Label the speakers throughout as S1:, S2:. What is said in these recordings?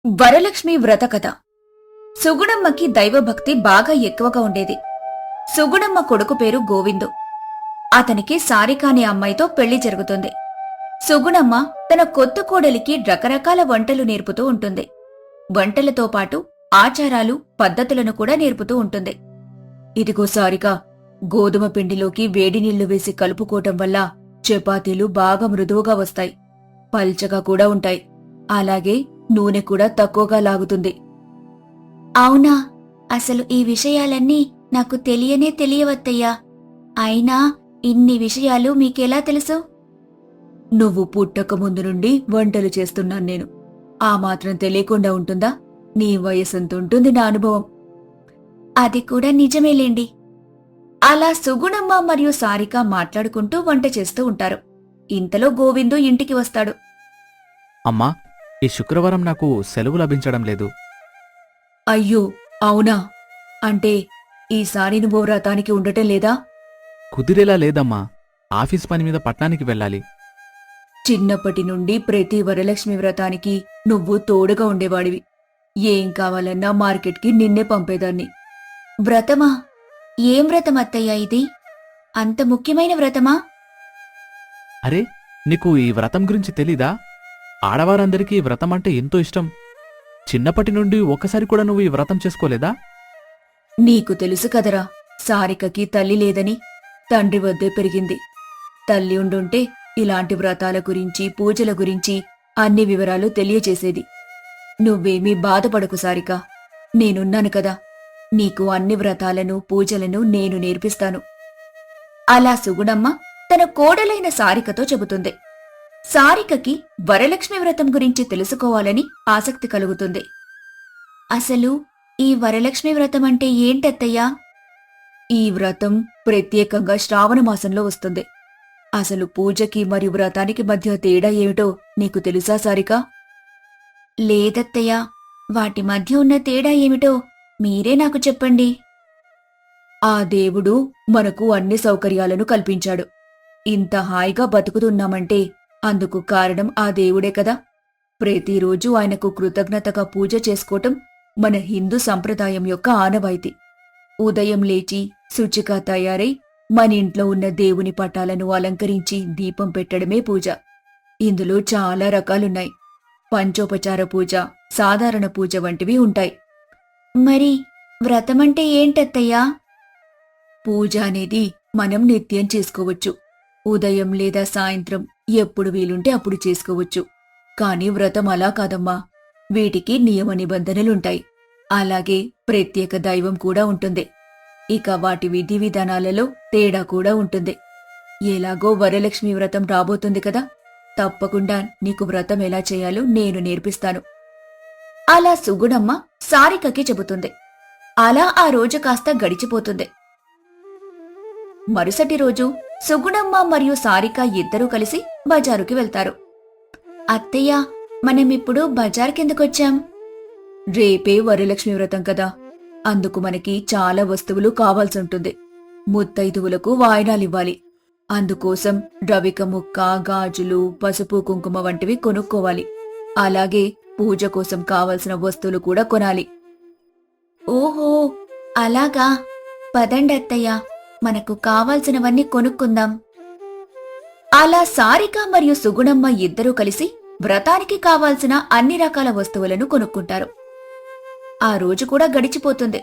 S1: వరలక్ష్మి వ్రత కథ. సుగుణమ్మకి దైవభక్తి బాగా ఎక్కువగా ఉండేది. సుగుణమ్మ కొడుకు పేరు గోవిందు. అతనికి సారిక అనే అమ్మాయితో పెళ్లి జరుగుతుంది. సుగుణమ్మ తన కొత్త కోడలికి రకరకాల వంటలు నేర్పుతూ ఉంటుంది. వంటలతో పాటు ఆచారాలు, పద్ధతులను కూడా నేర్పుతూ ఉంటుంది. ఇదిగో సారిక, గోధుమ పిండిలోకి వేడి నీళ్లు వేసి కలుపుకోవటం వల్ల చపాతీలు బాగా మృదువుగా వస్తాయి, పల్చగా కూడా ఉంటాయి. అలాగే నూనె కూడా తక్కువగా లాగుతుంది. అవునా? అసలు ఈ విషయాలన్నీ నాకు తెలియనే తెలియవత్తయ్యా. అయినా ఇన్ని విషయాలు మీకెలా తెలుసు? నువ్వు పుట్టక ముందు నుండి వంటలు చేస్తున్నాను నేను. ఆ మాత్రం తెలియకుండా ఉంటుందా? నీ వయసంతుంటుంది నా అనుభవం. అది కూడా నిజమేలేండి. అలా సుగుణమ్మ మరియు సారిక మాట్లాడుకుంటూ వంట చేస్తూ ఉంటారు. ఇంతలో గోవిందు ఇంటికి వస్తాడు.
S2: అమ్మా, ఈ శుక్రవారం నాకు సెలవు లభించడం లేదు.
S1: అయ్యో, అవునా? అంటే ఈసారి నువ్వు వ్రతానికి ఉండటం లేదా?
S2: కుదిరేలా లేదమ్మా, ఆఫీస్ పని మీద పట్నానికి వెళ్ళాలి.
S1: చిన్నప్పటి నుండి ప్రతి వరలక్ష్మి వ్రతానికి నువ్వు తోడుగా ఉండేవాడివి. ఏం కావాలన్నా మార్కెట్కి నిన్నే పంపేదాన్ని. వ్రతమా? ఏం వ్రతం అత్తయ్యా ఇది? అంత ముఖ్యమైన వ్రతమా?
S2: అరే, నీకు ఈ వ్రతం గురించి తెలీదా? ఆడవారందరికీ ఈ వ్రతం అంటే ఎంతో ఇష్టం. చిన్నప్పటి నుండి ఒక్కసారి కూడా నువ్వు ఈ వ్రతం చేసుకోలేదా?
S1: నీకు తెలుసు కదరా, సారికకి తల్లి లేదని. తండ్రి వద్దే పెరిగింది. తల్లి ఉండుంటే ఇలాంటి వ్రతాల గురించి, పూజల గురించి అన్ని వివరాలు తెలియచేసేది. నువ్వేమీ బాధపడకు సారిక, నేనున్నాను కదా. నీకు అన్ని వ్రతాలను, పూజలను నేను నేర్పిస్తాను. అలా సుగుణమ్మ తన కోడలైన సారికతో చెబుతుంది. సారికకి వరలక్ష్మి వ్రతం గురించి తెలుసుకోవాలని ఆసక్తి కలుగుతుంది. అసలు ఈ వరలక్ష్మి వ్రతం అంటే ఏంటత్తయ్యా? ఈ వ్రతం ప్రత్యేకంగా శ్రావణ మాసంలో వస్తుంది. అసలు పూజకి మరియు వ్రతానికి మధ్య తేడా ఏమిటో నీకు తెలుసా సారిక? లేదత్తయ్యా, వాటి మధ్య ఉన్న తేడా ఏమిటో మీరే నాకు చెప్పండి. ఆ దేవుడు మనకు అన్ని సౌకర్యాలను కల్పించాడు. ఇంత హాయిగా బతుకుతున్నామంటే అందుకు కారణం ఆ దేవుడే కదా. ప్రతిరోజు ఆయనకు కృతజ్ఞతగా పూజ చేసుకోవటం మన హిందూ సంప్రదాయం యొక్క ఆనవాయితీ. ఉదయం లేచి శుచిగా తయారై మన ఇంట్లో ఉన్న దేవుని పటాలను అలంకరించి దీపం పెట్టడమే పూజ. ఇందులో చాలా రకాలున్నాయి. పంచోపచార పూజ, సాధారణ పూజ వంటివి ఉంటాయి. మరి వ్రతమంటే ఏంటత్తయ్యా? పూజ అనేది మనం నిత్యం చేసుకోవచ్చు. ఉదయం లేదా సాయంత్రం ఎప్పుడు వీలుంటే అప్పుడు చేసుకోవచ్చు. కాని వ్రతం అలా కాదమ్మా. వీటికి నియమ నిబంధనలుంటాయి. అలాగే ప్రత్యేక దైవం కూడా ఉంటుంది. ఇక వాటి విధి విధానాలలో తేడా కూడా ఉంటుంది. ఎలాగో వరలక్ష్మి వ్రతం రాబోతుంది కదా, తప్పకుండా నీకు వ్రతం ఎలా చేయాలో నేను నేర్పిస్తాను. అలా సుగుణమ్మ సారికకి చెబుతుంది. అలా ఆ రోజు కాస్త గడిచిపోతుంది. మరుసటి రోజు సుగుణమ్మ మరియు సారిక ఇద్దరూ కలిసి బజారుకి వెళ్తారు. అత్తయ్యా, మనమిప్పుడు బజార్కెందుకొచ్చాం? రేపే వరలక్ష్మి వ్రతం కదా, అందుకు మనకి చాలా వస్తువులు కావాల్సుంటుంది. ముత్తైదువులకు వాయినాలివ్వాలి. అందుకోసం రవిక ముక్క, గాజులు, పసుపు, కుంకుమ వంటివి కొనుక్కోవాలి. అలాగే పూజ కోసం కావలసిన వస్తువులు కూడా కొనాలి. ఓహో, అలాగా. పదండత్తయ్యా, మనకు కావాల్సినవన్నీ కొనుక్కుందాం. అలా సారిక మరియు సుగుణమ్మ ఇద్దరూ కలిసి వ్రతానికి కావాల్సిన అన్ని రకాల వస్తువులను కొనుక్కుంటారు. ఆ రోజు కూడా గడిచిపోతుంది.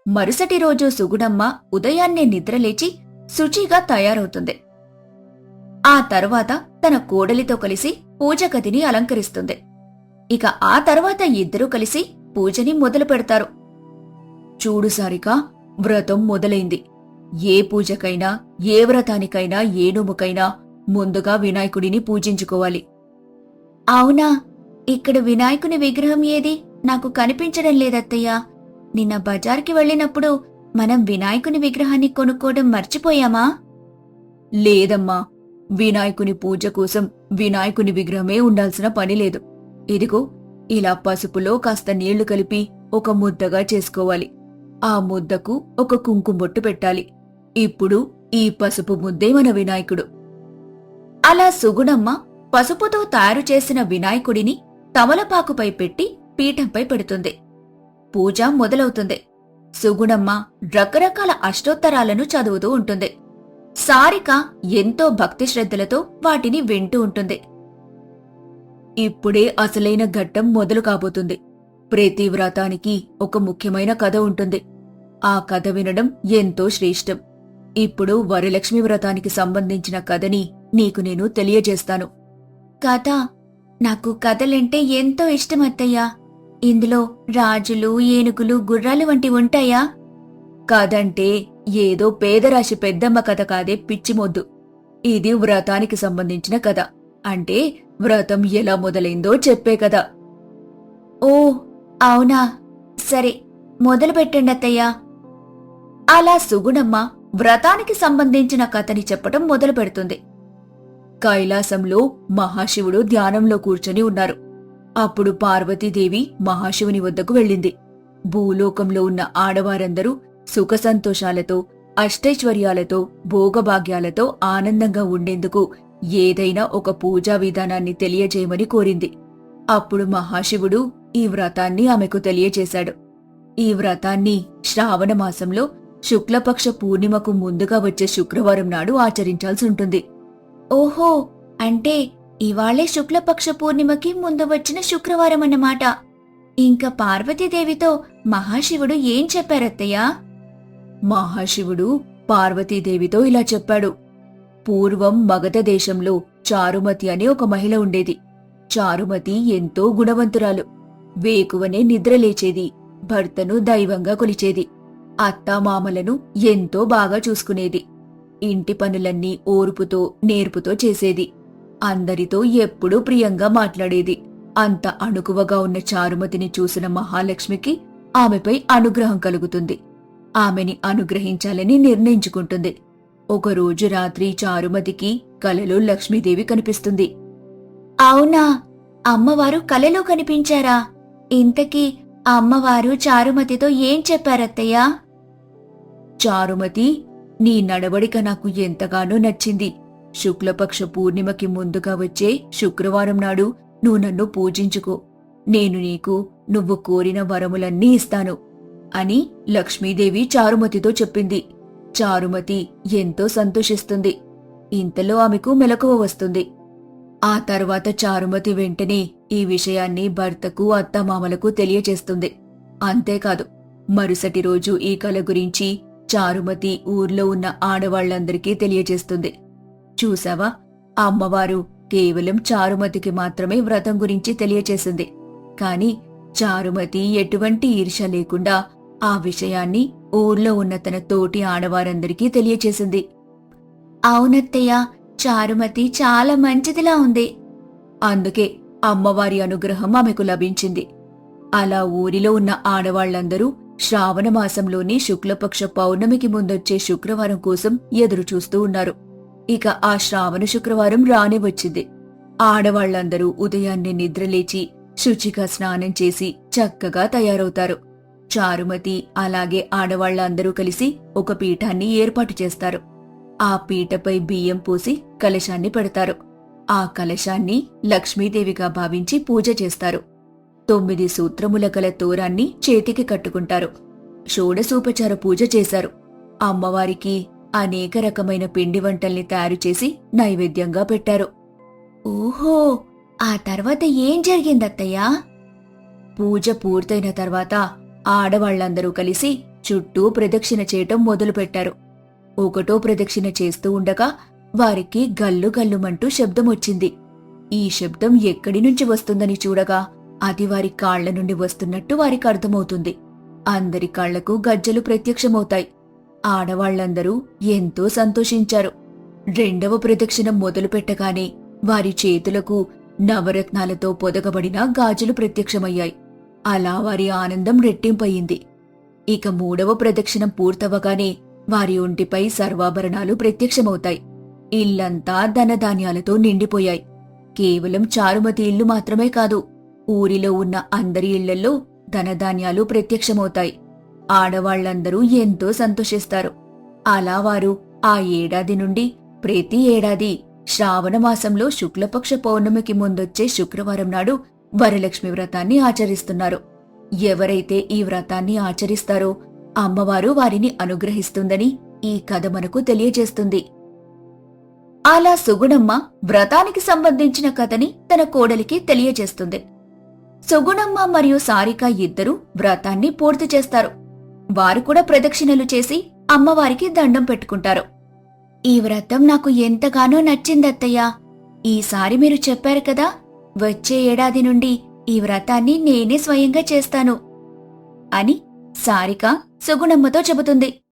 S1: మరుసటి రోజు సుగుణమ్మ ఉదయాన్నే నిద్రలేచి శుచిగా తయారవుతుంది. ఆ తర్వాత తన కోడలితో కలిసి పూజ గదిని అలంకరిస్తుంది. ఇక ఆ తర్వాత ఇద్దరూ కలిసి పూజని మొదలు పెడతారు. చూడు సారిక, వ్రతం మొదలైంది. ఏ పూజకైనా, ఏ వ్రతానికైనా, ఏ నోముకైనా ముందుగా వినాయకుడిని పూజించుకోవాలి. అవునా? ఇక్కడ వినాయకుని విగ్రహం ఏది? నాకు కనిపించడం లేదత్తయ్యా. నిన్న బజార్కి వెళ్ళినప్పుడు మనం వినాయకుని విగ్రహాన్ని కొనుక్కోవడం మర్చిపోయామా? లేదమ్మా, వినాయకుని పూజ కోసం వినాయకుని విగ్రహమే ఉండాల్సిన పని లేదు. ఇదిగో ఇలా పసుపులో కాస్త నీళ్లు కలిపి ఒక ముద్దగా చేసుకోవాలి. ఆ ముద్దకు ఒక కుంకుమ బొట్టు పెట్టాలి. ఇప్పుడు ఈ పసుపు ముద్దే మన వినాయకుడు. అలా సుగుణమ్మ పసుపుతో తయారు చేసిన వినాయకుడిని తమలపాకుపై పెట్టి పీఠంపై పెడుతుంది. పూజ మొదలవుతుంది. సుగుణమ్మ రకరకాల అష్టోత్తరాలను చదువుతూ ఉంటుంది. సారిక ఎంతో భక్తి శ్రద్ధలతో వాటిని వింటూ ఉంటుంది. ఇప్పుడే అసలైన ఘట్టం మొదలు కాబోతుంది. ప్రతి వ్రతానికి ఒక ముఖ్యమైన కథ ఉంటుంది. ఆ కథ వినడం ఎంతో శ్రేష్టం. ఇప్పుడు వరలక్ష్మి వ్రతానికి సంబంధించిన కథని నీకు నేను తెలియజేస్తాను. కథ? నాకు కథలంటే ఎంతో ఇష్టం అత్తయ్యా. ఇందులో రాజులు, ఏనుగులు, గుర్రాలు వంటి ఉంటాయా? కథంటే ఏదో పేదరాశి పెద్దమ్మ కథ కాదే పిచ్చిమొద్దు. ఇది వ్రతానికి సంబంధించిన కథ. అంటే వ్రతం ఎలా మొదలైందో చెప్పే కదా. ఓ అవునా, సరే మొదలు పెట్టండి అత్తయ్యా. అలా సుగుణమ్మ వ్రతానికి సంబంధించిన కథని చెప్పటం మొదలు పెడుతుంది. కైలాసంలో మహాశివుడు ధ్యానంలో కూర్చొని ఉన్నారు. అప్పుడు పార్వతీదేవి మహాశివుని వద్దకు వెళ్ళింది. భూలోకంలో ఉన్న ఆడవారందరూ సుఖ సంతోషాలతో, అష్టైశ్వర్యాలతో, భోగభాగ్యాలతో ఆనందంగా ఉండేందుకు ఏదైనా ఒక పూజా విధానాన్ని తెలియజేయమని కోరింది. అప్పుడు మహాశివుడు ఈ వ్రతాన్ని ఆమెకు తెలియచేశాడు. ఈ వ్రతాన్ని శ్రావణ మాసంలో శుక్లపక్ష పూర్ణిమకు ముందుగా వచ్చే శుక్రవారం నాడు ఆచరించాల్సి ఉంటుంది. ఓహో, అంటే ఇవాళే శుక్లపక్ష పూర్ణిమకి ముందు వచ్చిన శుక్రవారం అన్నమాట. ఇంకా పార్వతీదేవితో మహాశివుడు ఏం చెప్పారత్తయ్యా? మహాశివుడు పార్వతీదేవితో ఇలా చెప్పాడు. పూర్వం మగధ దేశంలో చారుమతి అనే ఒక మహిళ ఉండేది. చారుమతి ఎంతో గుణవంతురాలు. వేకువనే నిద్రలేచేది. భర్తను దైవంగా కొలిచేది. అత్తామామలను ఎంతో బాగా చూసుకునేది. ఇంటి పనులన్నీ ఓర్పుతో, నేర్పుతో చేసేది. అందరితో ఎప్పుడూ ప్రియంగా మాట్లాడేది. అంత అణుకువగా ఉన్న చారుమతిని చూసిన మహాలక్ష్మికి ఆమెపై అనుగ్రహం కలుగుతుంది. ఆమెని అనుగ్రహించాలని నిర్ణయించుకుంటుంది. ఒకరోజు రాత్రి చారుమతికి కలలో లక్ష్మీదేవి కనిపిస్తుంది. అవునా, అమ్మవారు కలలో కనిపించారా? ఇంతకీ అమ్మవారు చారుమతితో ఏం చెప్పారత్తయ్యా? చారుమతి, నీ నడవడిక నాకు ఎంతగానో నచ్చింది. శుక్లపక్ష పూర్ణిమకి ముందుగా వచ్చే శుక్రవారం నాడు నువ్వు నన్ను పూజించుకో. నేను నీకు నువ్వు కోరిన వరములన్నీ ఇస్తాను అని లక్ష్మీదేవి చారుమతితో చెప్పింది. చారుమతి ఎంతో సంతోషిస్తుంది. ఇంతలో ఆమెకు మెలకువ వస్తుంది. ఆ తర్వాత చారుమతి వెంటనే ఈ విషయాన్ని భర్తకు, అత్తమామలకు తెలియచేస్తుంది. అంతేకాదు, మరుసటి రోజు ఈ కల గురించి చారుమతి ఊర్లో ఉన్న ఆడవాళ్లందరికీ తెలియచేస్తుంది. చూసావా, అమ్మవారు కేవలం చారుమతికి మాత్రమే వ్రతం గురించి తెలియచేసింది. కాని చారుమతి ఎటువంటి ఈర్ష్య లేకుండా ఆ విషయాన్ని ఊర్లో ఉన్న తన తోటి ఆడవారందరికీ తెలియచేసింది. అవునత్తయ్య, చారుమతి చాలా మంచిదిలా ఉంది. అందుకే అమ్మవారి అనుగ్రహం ఆమెకు లభించింది. అలా ఊరిలో ఉన్న ఆడవాళ్లందరూ శ్రావణ మాసంలోని శుక్లపక్ష పౌర్ణమికి ముందొచ్చే శుక్రవారం కోసం ఎదురుచూస్తూ ఉన్నారు. ఇక ఆ శ్రావణ శుక్రవారం రానే వచ్చింది. ఆడవాళ్లందరూ ఉదయాన్నే నిద్రలేచి శుచిగా స్నానం చేసి చక్కగా తయారవుతారు. చారుమతి అలాగే ఆడవాళ్లందరూ కలిసి ఒక పీఠాన్ని ఏర్పాటు చేస్తారు. ఆ పీటపై బియ్యం పోసి కలశాన్ని పెడతారు. ఆ కలశాన్ని లక్ష్మీదేవిగా భావించి పూజ చేస్తారు. 9 సూత్రముల గల తోరాన్ని చేతికి కట్టుకుంటారు. షోడశోపచార పూజ చేశారు. అమ్మవారికి అనేక రకమైన పిండి వంటల్ని తయారు చేసి నైవేద్యంగా పెట్టారు. ఓహో, ఆ తర్వాత ఏం జరిగిందత్తయ్యా? పూజ పూర్తయిన తర్వాత ఆడవాళ్లందరూ కలిసి చుట్టూ ప్రదక్షిణ చేయటం మొదలుపెట్టారు. ఒకటో ప్రదక్షిణ చేస్తూ ఉండగా వారికి గల్లు గల్లుమంటూ శబ్దం వచ్చింది. ఈ శబ్దం ఎక్కడి నుంచి వస్తుందని చూడగా అది వారి కాళ్ల నుండి వస్తున్నట్టు వారికి అర్థమవుతుంది. అందరి కాళ్లకు గజ్జలు ప్రత్యక్షమవుతాయి. ఆడవాళ్లందరూ ఎంతో సంతోషించారు. రెండవ ప్రదక్షిణం మొదలుపెట్టగానే వారి చేతులకు నవరత్నాలతో పొదగబడిన గాజులు ప్రత్యక్షమయ్యాయి. అలా వారి ఆనందం రెట్టింపయింది. ఇక మూడవ ప్రదక్షిణం పూర్తవగానే వారి ఒంటిపై సర్వాభరణాలు ప్రత్యక్షమవుతాయి. ఇల్లంతా ధనధాన్యాలతో నిండిపోయాయి. కేవలం చారుమతి ఇల్లు మాత్రమే కాదు, ఊరిలో ఉన్న అందరి ఇళ్లల్లో ధనధాన్యాలు ప్రత్యక్షమవుతాయి. ఆడవాళ్లందరూ ఎంతో సంతోషిస్తారు. అలా వారు ఆ ఏడాది నుండి ప్రతి ఏడాది శ్రావణ మాసంలో శుక్లపక్ష పౌర్ణమికి ముందొచ్చే శుక్రవారం నాడు వరలక్ష్మి వ్రతాన్ని ఆచరిస్తున్నారు. ఎవరైతే ఈ వ్రతాన్ని ఆచరిస్తారో అమ్మవారు వారిని అనుగ్రహిస్తుందని ఈ కథ మనకు తెలియజేస్తుంది. అలా సుగుణమ్మ వ్రతానికి సంబంధించిన కథని తన కోడలికి తెలియజేస్తుంది. సుగుణమ్మ మరియు సారిక ఇద్దరూ వ్రతాన్ని పూర్తి చేస్తారు. వారు కూడా ప్రదక్షిణలు చేసి అమ్మవారికి దండం పెట్టుకుంటారు. ఈ వ్రతం నాకు ఎంతగానో నచ్చిందత్తయ్యా. ఈసారి మీరు చెప్పారు కదా, వచ్చే ఏడాది నుండి ఈ వ్రతాన్ని నేనే స్వయంగా చేస్తాను అని సారిక సుగుణమ్మతో చెబుతుంది.